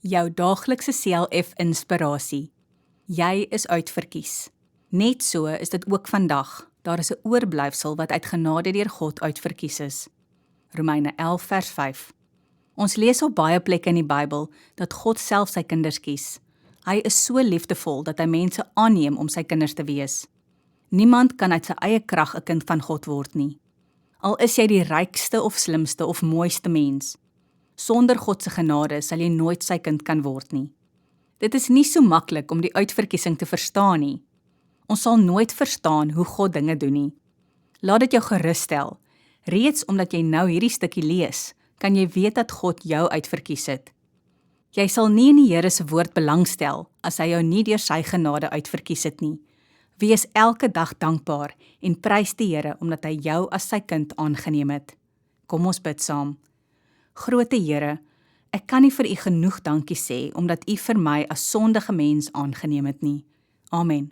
Jou daaglikse CLF inspirasie. Jy is uitverkies. Net so is dit ook vandag. Daar is 'n oorblyfsel wat uit genade deur God uitverkies is. Romeine 11 vers 5. Ons lees op baie plekke in die Bybel dat God self sy kinders kies. Hy is so liefdevol dat hy mense aanneem om sy kinders te wees. Niemand kan uit sy eie krag 'n kind van God word nie. Al is jy die rykste of slimste of mooiste mens, sonder God se genade sal jy nooit sy kind kan word nie. Dit is nie so maklik om die uitverkiesing te verstaan nie. Ons sal nooit verstaan hoe God dinge doen nie. Laat dit jou gerus stel. Reeds omdat jy nou hierdie stukkie lees, kan jy weet dat God jou uitverkies het. Jy sal nie in die Here se woord belangstel as hy jou nie deur sy genade uitverkies het nie. Wees elke dag dankbaar en prys die Here omdat hy jou as sy kind aangeneem het. Kom ons bid saam. Grote Here, ek kan nie vir U genoeg dankie sê omdat U vir my as sondige mens aangeneem het nie. Amen.